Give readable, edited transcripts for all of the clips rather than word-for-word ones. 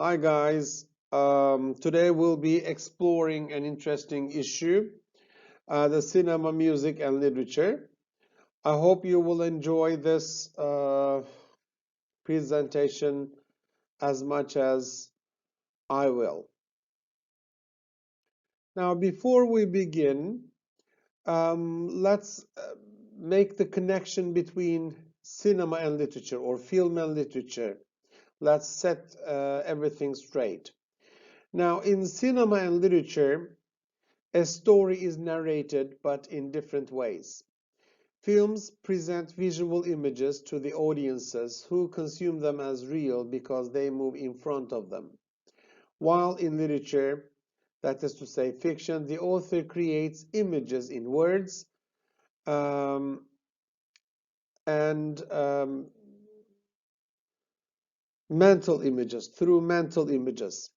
Hi guys. Today we'll be exploring an interesting issue, the cinema, music, and literature. I hope you will enjoy this presentation as much as I will. Now, before we begin, let's make the connection between cinema and literature, or film and literature. Let's set everything straight. Now, in cinema and literature, a story is narrated, but in different ways. Films present visual images to the audiences who consume them as real because they move in front of them. While in literature, that is to say fiction, the author creates images in words um, and through mental images.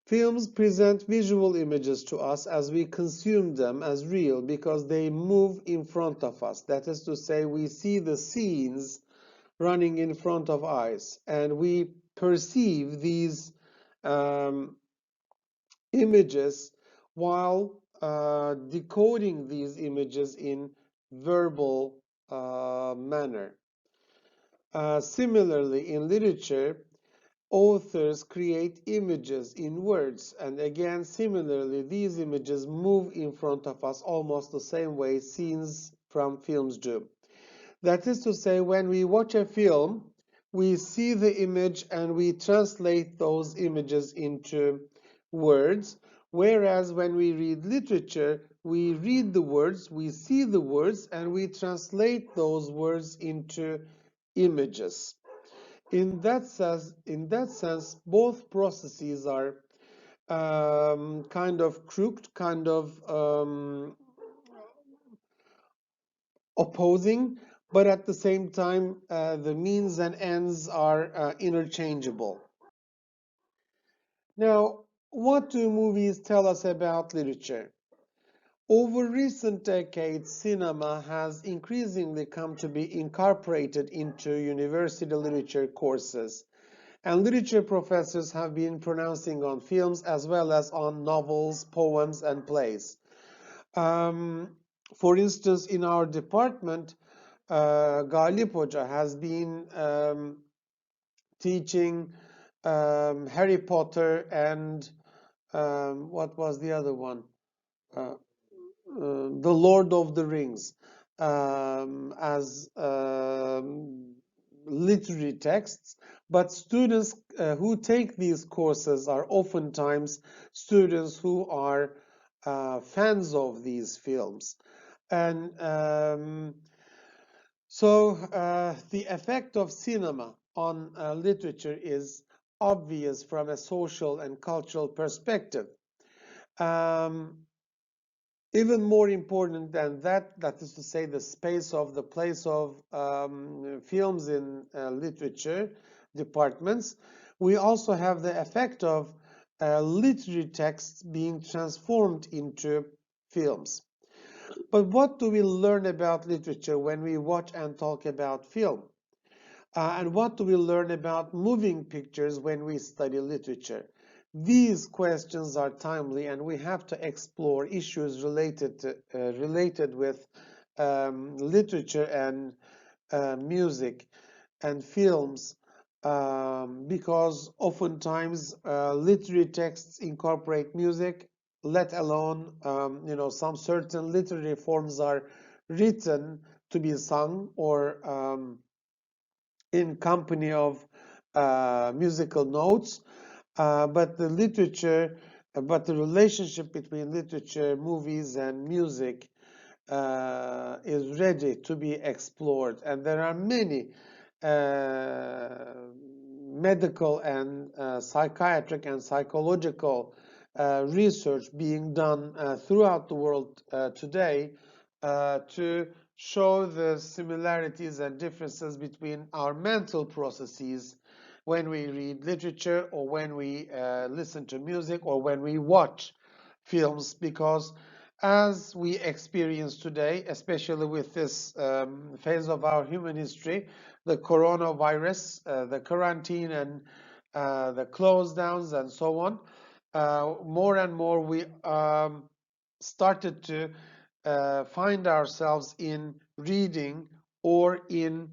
Films present visual images to us as we consume them as real because they move in front of us. That is to say, we see the scenes running in front of eyes and we perceive these um, images while decoding these images in verbal manner. Similarly, in literature, authors create images in words, and again, similarly, these images move in front of us almost the same way scenes from films do. That is to say, when we watch a film, we see the image and we translate those images into words, whereas when we read literature, we read the words, we see the words, and we translate those words into images. In that sense, both processes are kind of crooked, kind of opposing, but at the same time, the means and ends are interchangeable. Now, what do movies tell us about literature? Over recent decades, cinema has increasingly come to be incorporated into university literature courses, and literature professors have been pronouncing on films as well as on novels, poems, and plays. For instance, in our department, Galip Hoca has been teaching Harry Potter and what was the other one? The Lord of the Rings as literary texts, but students who take these courses are oftentimes students who are fans of these films. And so the effect of cinema on literature is obvious from a social and cultural perspective. Um, Even more important than that, that is to say, the space of the place of films in literature departments, we also have the effect of literary texts being transformed into films. But what do we learn about literature when we watch and talk about film? And what do we learn about moving pictures when we study literature? These questions are timely, and we have to explore issues related with literature and music and films, because oftentimes literary texts incorporate music, let alone some certain literary forms are written to be sung or in company of musical notes, but the relationship between literature, movies, and music is ready to be explored. And there are many medical and psychiatric and psychological research being done throughout the world today to show the similarities and differences between our mental processes when we read literature or when we listen to music or when we watch films, because as we experience today, especially with this phase of our human history, the coronavirus, the quarantine and the close downs and so on, more and more we started to find ourselves in reading or in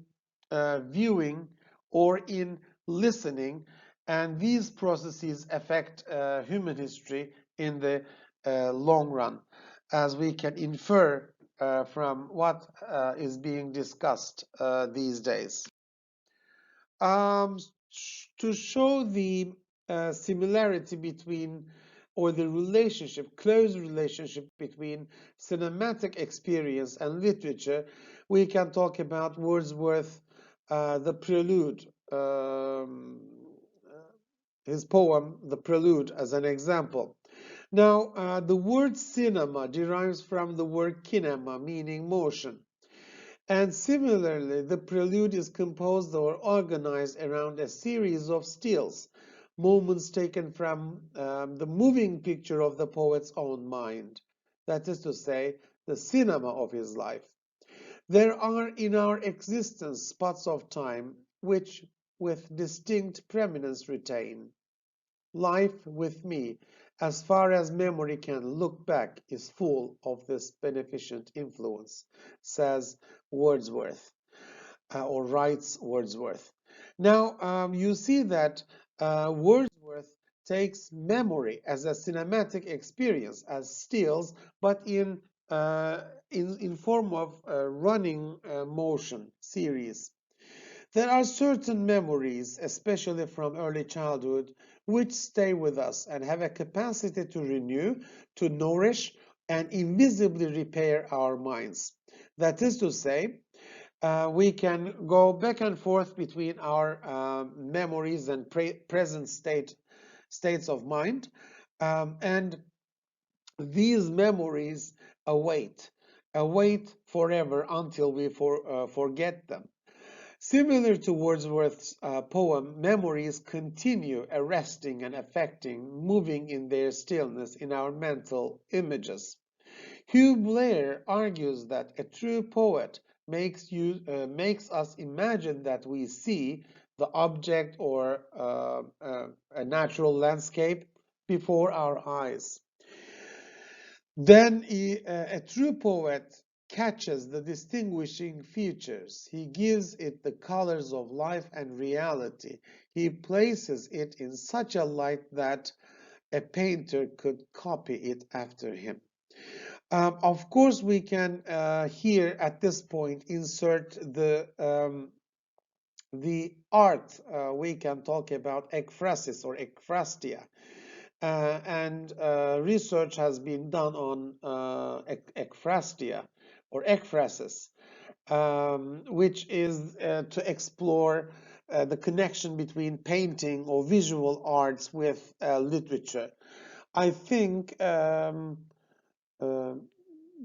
viewing or in listening, and these processes affect human history in the long run, as we can infer from what is being discussed these days. To show the similarity between, or the relationship, close relationship between cinematic experience and literature, we can talk about Wordsworth, the Prelude, his poem, The Prelude, as an example. Now, the word cinema derives from the word kinema, meaning motion. And similarly, the prelude is composed or organized around a series of stills, moments taken from the moving picture of the poet's own mind. That is to say, the cinema of his life. There are in our existence spots of time which, with distinct preeminence, retain. Life with me, as far as memory can look back, is full of this beneficent influence, says Wordsworth, or writes Wordsworth. Now, you see that Wordsworth takes memory as a cinematic experience, as stills, but in form of running motion series. There are certain memories, especially from early childhood, which stay with us and have a capacity to renew, to nourish, and invisibly repair our minds. That is to say, we can go back and forth between our memories and present states of mind, and these memories await forever until we forget them. Similar to Wordsworth's poem, memories continue arresting and affecting, moving in their stillness in our mental images. Hugh Blair argues that a true poet makes us imagine that we see the object or a natural landscape before our eyes. Then a true poet catches the distinguishing features. He gives it the colors of life and reality. He places it in such a light that a painter could copy it after him. Of course, we can here at this point insert the art. We can talk about ekphrasis or ekphrastia. And research has been done on ekphrastia or ekphrasis, which is to explore the connection between painting or visual arts with literature. I think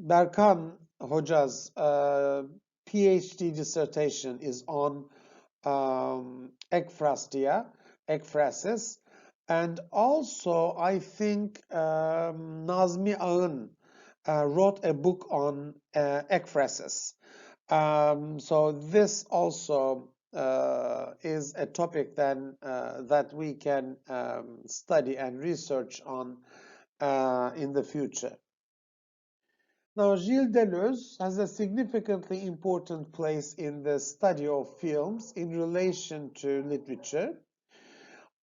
Berkan Hoca's PhD dissertation is on ekphrasis, and also I think Nazmi Ağın wrote a book on ekphrasis. So this also is a topic then that we can study and research on in the future. Now, Gilles Deleuze has a significantly important place in the study of films in relation to literature.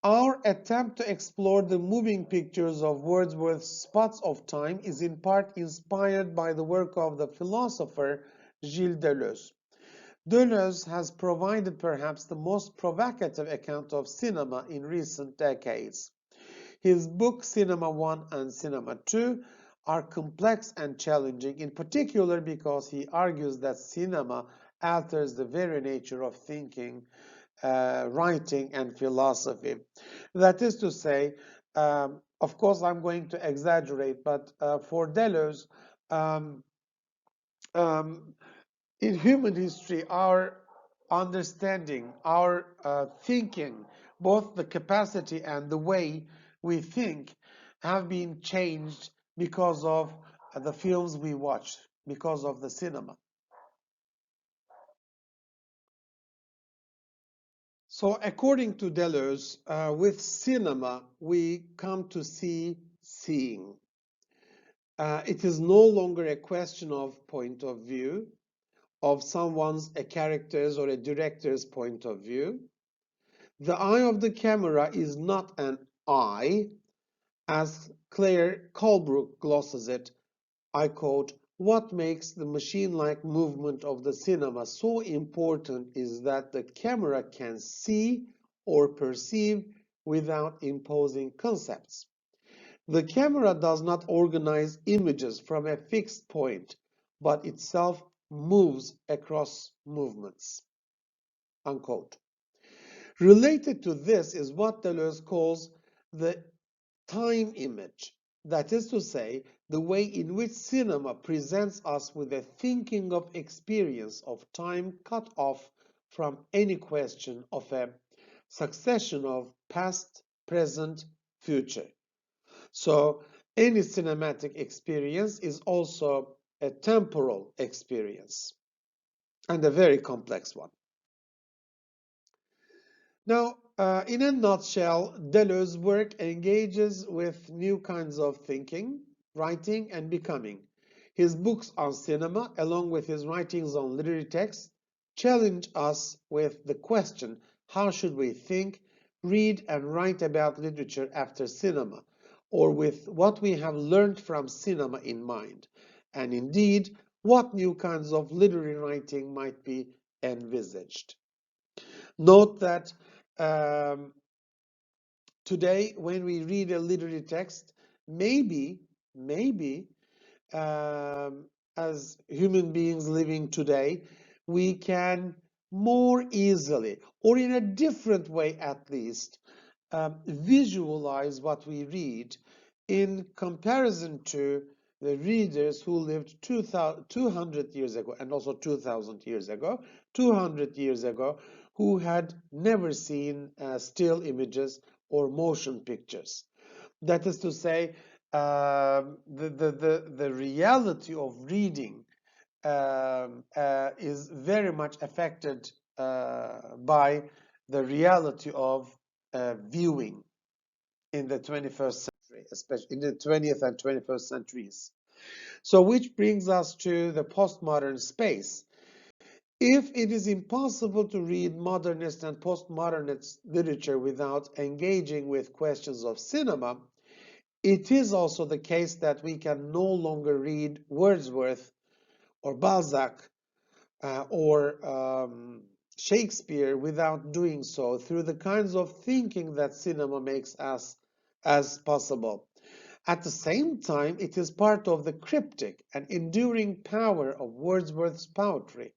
Our attempt to explore the moving pictures of Wordsworth's Spots of Time is in part inspired by the work of the philosopher Gilles Deleuze. Deleuze has provided perhaps the most provocative account of cinema in recent decades. His books Cinema 1 and Cinema 2 are complex and challenging, in particular because he argues that cinema alters the very nature of thinking, writing, and philosophy. That is to say, of course, I'm going to exaggerate, but for Deleuze, in human history, our understanding, our thinking, both the capacity and the way we think, have been changed because of the films we watch, because of the cinema. So according to Deleuze, with cinema, we come to see seeing. It is no longer a question of point of view, of a character's or a director's point of view. The eye of the camera is not an eye, as Claire Colebrook glosses it. I quote, "What makes the machine-like movement of the cinema so important is that the camera can see or perceive without imposing concepts. The camera does not organize images from a fixed point, but itself moves across movements." Unquote. Related to this is what Deleuze calls the time image. That is to say, the way in which cinema presents us with a thinking of experience of time cut off from any question of a succession of past, present, future. So any cinematic experience is also a temporal experience, and a very complex one. Now, in a nutshell, Deleuze's work engages with new kinds of thinking, writing, and becoming. His books on cinema, along with his writings on literary texts, challenge us with the question, how should we think, read, and write about literature after cinema, or with what we have learned from cinema in mind, and indeed, what new kinds of literary writing might be envisaged. Note that um, today, when we read a literary text, maybe, maybe, as human beings living today, we can more easily, or in a different way at least, visualize what we read in comparison to the readers who lived 200 years ago and also 2000 years ago, 200 years ago, who had never seen still images or motion pictures. That is to say, the reality of reading is very much affected by the reality of viewing in the 21st century, especially in the 20th and 21st centuries. So, which brings us to the postmodern space. If it is impossible to read modernist and postmodernist literature without engaging with questions of cinema, it is also the case that we can no longer read Wordsworth or Balzac or Shakespeare without doing so through the kinds of thinking that cinema makes us as possible. At the same time, it is part of the cryptic and enduring power of Wordsworth's poetry,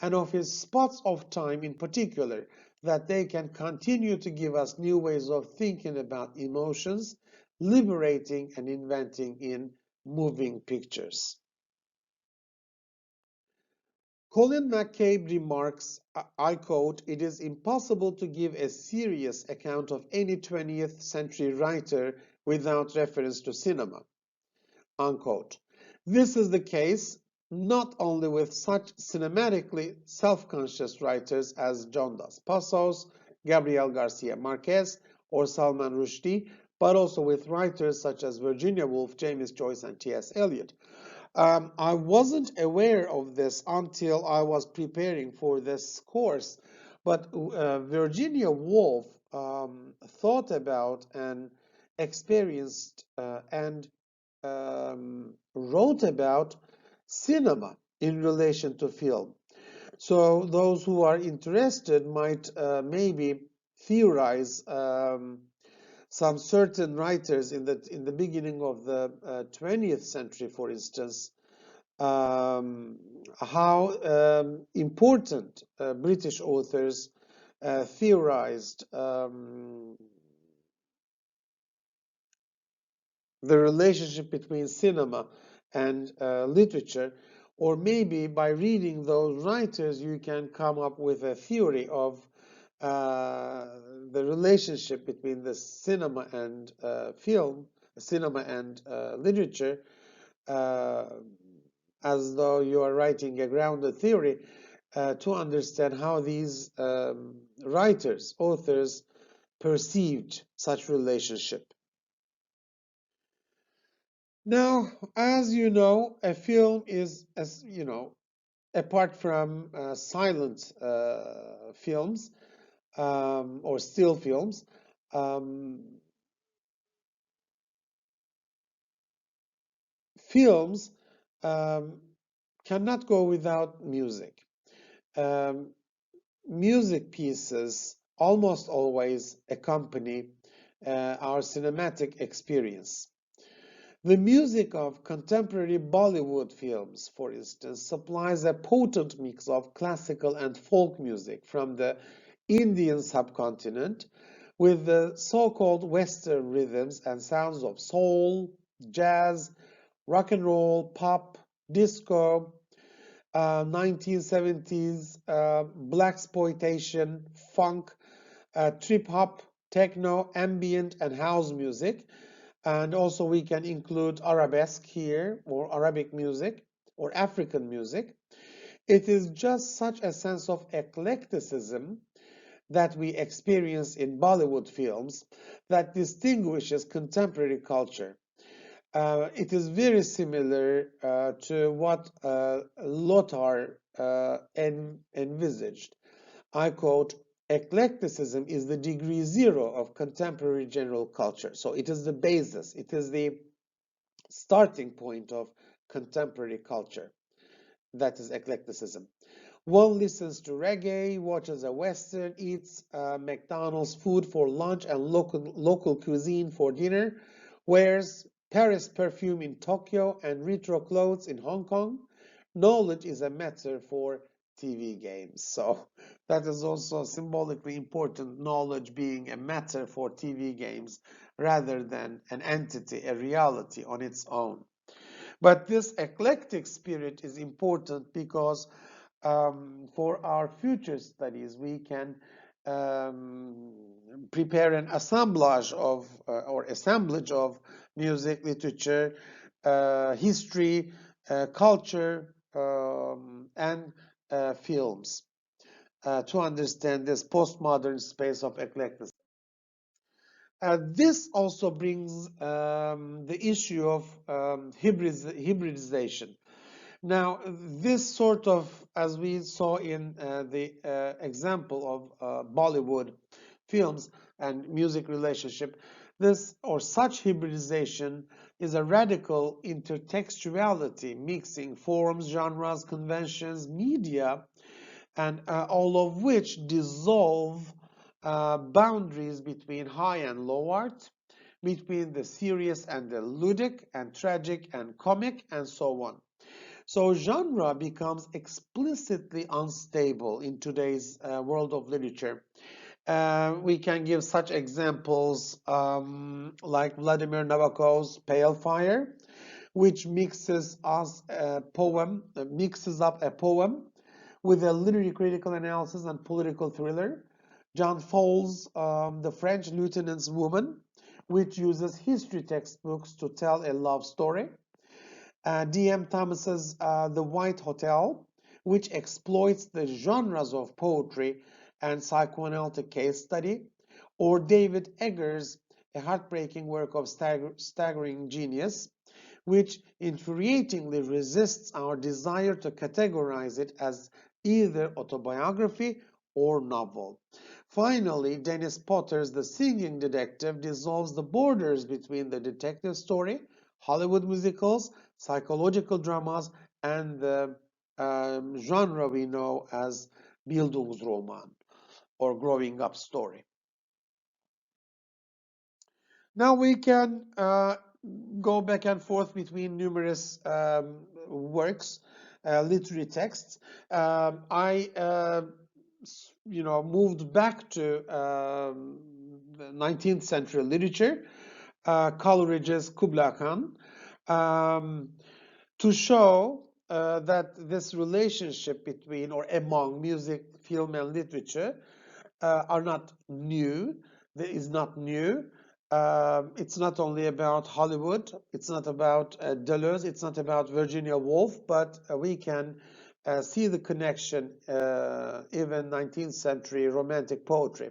and of his spots of time in particular, that they can continue to give us new ways of thinking about emotions, liberating and inventing in moving pictures. Colin McCabe remarks, I quote, "It is impossible to give a serious account of any 20th century writer without reference to cinema." Unquote. This is the case not only with such cinematically self-conscious writers as John Dos Passos, Gabriel Garcia Marquez, or Salman Rushdie, but also with writers such as Virginia Woolf, James Joyce, and T.S. Eliot. I wasn't aware of this until I was preparing for this course, but Virginia Woolf thought about and experienced and wrote about cinema in relation to film. So those who are interested might maybe theorize some certain writers in the beginning of the 20th century, for instance, how important British authors theorized the relationship between cinema and literature, or maybe by reading those writers you can come up with a theory of the relationship between the cinema and cinema and literature, as though you are writing a grounded theory. to understand how these writers, authors, perceived such relationship. Now, as you know, a film is, as you know, apart from silent films or still films, um, films um, cannot go without music. Um, Music pieces almost always accompany our cinematic experience. The music of contemporary Bollywood films, for instance, supplies a potent mix of classical and folk music from the Indian subcontinent with the so-called Western rhythms and sounds of soul, jazz, rock and roll, pop, disco, 1970s blaxploitation, funk, trip hop, techno, ambient, and house music. And also we can include arabesque here, or Arabic music, or African music. It is just such a sense of eclecticism that we experience in Bollywood films that distinguishes contemporary culture. It is very similar to what Lothar envisaged. I quote, eclecticism is the degree zero of contemporary general culture. So it is the basis, it is the starting point of contemporary culture. That is eclecticism. One listens to reggae, watches a western, eats McDonald's food for lunch and local cuisine for dinner, wears Paris perfume in Tokyo and retro clothes in Hong Kong. Knowledge is a matter for TV games. So that is also symbolically important, knowledge being a matter for TV games rather than an entity, a reality on its own. But this eclectic spirit is important because for our future studies, we can um, prepare an assemblage of or assemblage of music, literature, history, culture, and films to understand this postmodern space of eclecticism. This also brings the issue of hybridization. Now, this sort of, as we saw in the example of Bollywood films and music relationship, this or such hybridization is a radical intertextuality, mixing forms, genres, conventions, media, and all of which dissolve boundaries between high and low art, between the serious and the ludic, and tragic and comic, and so on. So genre becomes explicitly unstable in today's world of literature. We can give such examples like Vladimir Nabokov's Pale Fire, which mixes up a poem with a literary critical analysis and political thriller. John Fowles' The French Lieutenant's Woman, which uses history textbooks to tell a love story. D.M. Thomas's The White Hotel, which exploits the genres of poetry and psychoanalytic case study, or David Eggers' A Heartbreaking Work of Staggering Genius, which infuriatingly resists our desire to categorize it as either autobiography or novel. Finally, Dennis Potter's The Singing Detective dissolves the borders between the detective story, Hollywood musicals, psychological dramas, and the genre we know as Bildungsroman, or growing up story. Now we can go back and forth between numerous works, literary texts. I moved back to the 19th century literature, Coleridge's Kubla Khan, to show that this relationship between or among music, film, and literature are not new. That is not new. It's not only about Hollywood. It's not about Deleuze. It's not about Virginia Woolf. But we can see the connection, even 19th century romantic poetry,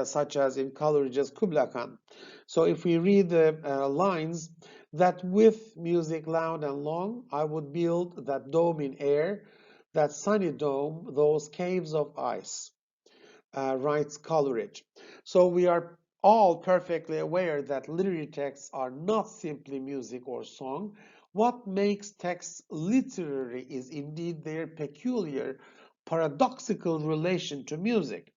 such as in Coleridge's Kubla Khan. So if we read the lines, that with music loud and long, I would build that dome in air, that sunny dome, those caves of ice, writes Coleridge. So we are all perfectly aware that literary texts are not simply music or song. What makes texts literary is indeed their peculiar, paradoxical relation to music,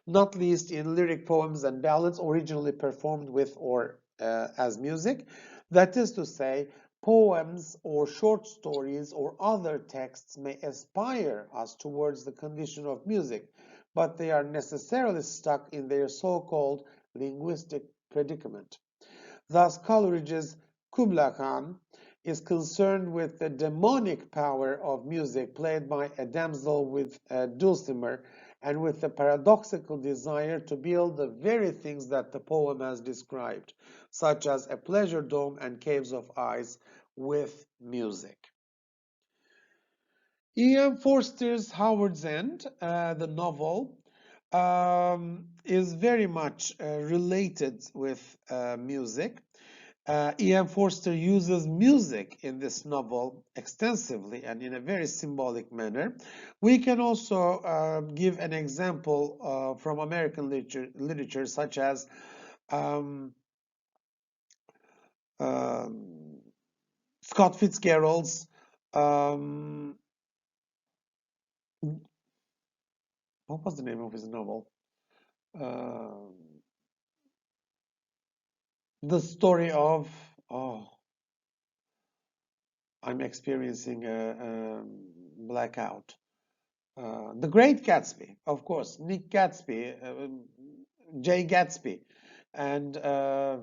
not least in lyric poems and ballads originally performed with or as music. That is to say, poems or short stories or other texts may aspire us towards the condition of music, but they are necessarily stuck in their so-called linguistic predicament. Thus, Coleridge's Kubla Khan is concerned with the demonic power of music played by a damsel with a dulcimer, and with the paradoxical desire to build the very things that the poem has described, such as a pleasure dome and caves of ice, with music. E.M. Forster's Howards End, the novel, is very much related with music. E.M. Forster uses music in this novel extensively and in a very symbolic manner. We can also give an example from American literature such as um, um, Scott Fitzgerald's um, what was the name of his novel? Uh, the story of, oh, I'm experiencing a blackout. The Great Gatsby, of course, Nick Gatsby, Jay Gatsby, and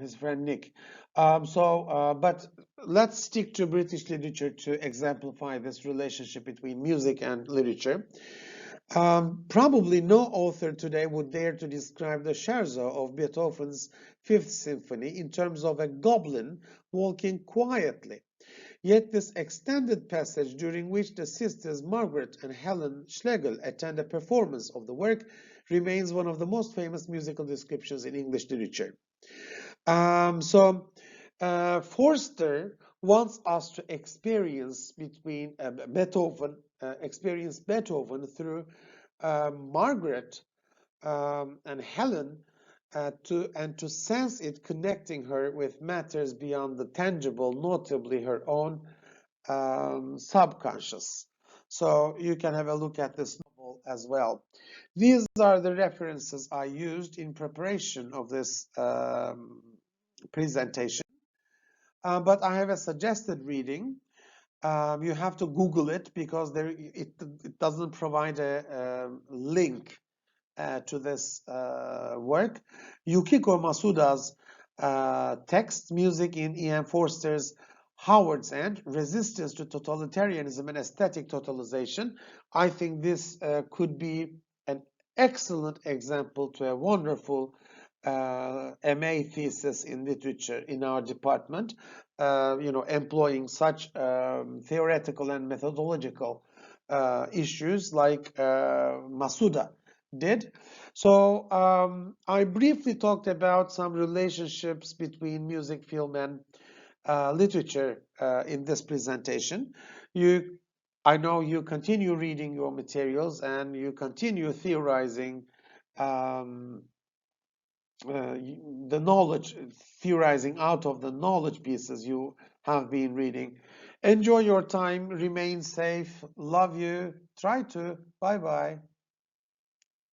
his friend Nick. But let's stick to British literature to exemplify this relationship between music and literature. Probably no author today would dare to describe the scherzo of Beethoven's Fifth Symphony in terms of a goblin walking quietly. Yet this extended passage, during which the sisters Margaret and Helen Schlegel attend a performance of the work, remains one of the most famous musical descriptions in English literature. Forster wants us to experience Beethoven through Margaret and Helen, to sense it connecting her with matters beyond the tangible, notably her own subconscious. So you can have a look at this novel as well. These are the references I used in preparation of this presentation. But I have a suggested reading. You have to Google it because it doesn't provide a link to this work. Yukiko Masuda's text, Music in E.M. Forster's Howards End, Resistance to Totalitarianism and Aesthetic Totalization. I think this could be an excellent example to a wonderful MA thesis in literature in our department, employing such theoretical and methodological issues like Masuda did. So I briefly talked about some relationships between music, film, and literature in this presentation. I know you continue reading your materials and you continue theorizing um, the knowledge, theorizing out of the knowledge pieces you have been reading. Enjoy your time, remain safe, love you, try to, bye-bye.